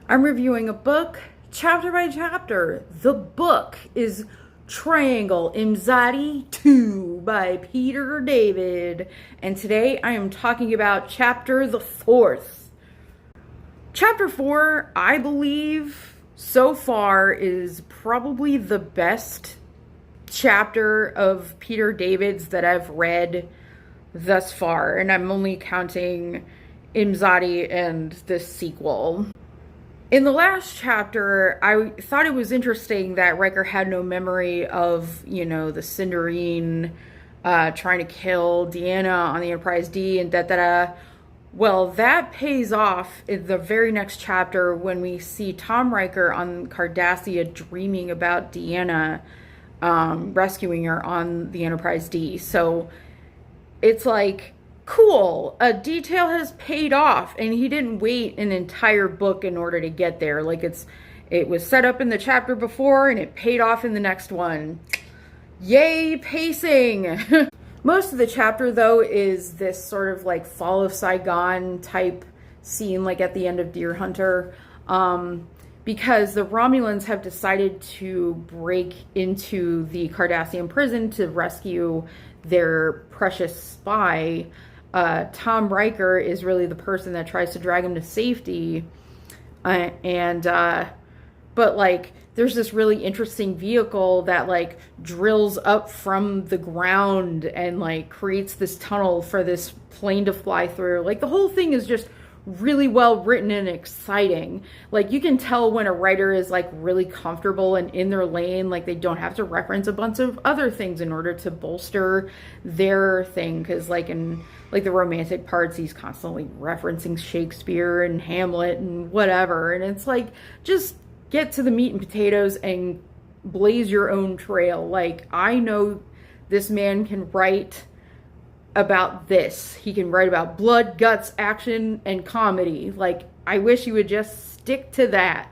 I'm reviewing a book chapter by chapter. The book is Triangle Imzadi 2 by Peter David. And today I am talking about chapter the 4th. Chapter 4, I believe, so far is probably the best chapter of Peter David's that I've read thus far. And I'm only counting Imzadi and this sequel. In the last chapter, I thought it was interesting that Riker had no memory of, the Cinderine trying to kill Deanna on the Enterprise D and da-da-da. Well, that pays off in the very next chapter when we see Tom Riker on Cardassia dreaming about Deanna rescuing her on the Enterprise D. So it's like, cool, a detail has paid off, and he didn't wait an entire book in order to get there. Like, it was set up in the chapter before and it paid off in the next one. Yay, pacing! Most of the chapter, though, is this sort of like Fall of Saigon type scene, like at the end of Deer Hunter, because the Romulans have decided to break into the Cardassian prison to rescue their precious spy. Tom Riker is really the person that tries to drag him to safety. But like, there's this really interesting vehicle that like drills up from the ground and like creates this tunnel for this plane to fly through. Like, the whole thing is just really well written and exciting. Like, you can tell when a writer is like really comfortable and in their lane. Like, they don't have to reference a bunch of other things in order to bolster their thing, because like in like the romantic parts, he's constantly referencing Shakespeare and Hamlet and whatever, and it's like, just get to the meat and potatoes and blaze your own trail. Like, I know this man can write about this. He can write about blood, guts, action, and comedy. Like, I wish he would just stick to that,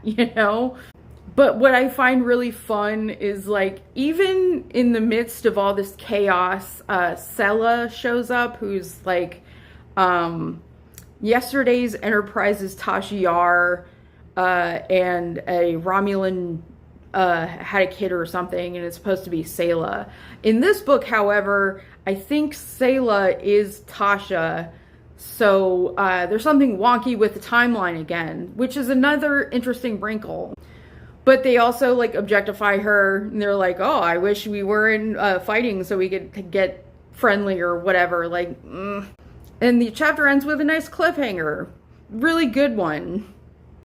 But what I find really fun is, like, even in the midst of all this chaos, Sela shows up, who's like yesterday's Enterprise's Tasha Yar, and a Romulan had a kid or something, and it's supposed to be Sayla. In this book, however, I think Sayla is Tasha, so there's something wonky with the timeline again, which is another interesting wrinkle. But they also like objectify her, and they're like, oh, I wish we weren't fighting so we could get friendly or whatever. Like, And the chapter ends with a nice cliffhanger. Really good one.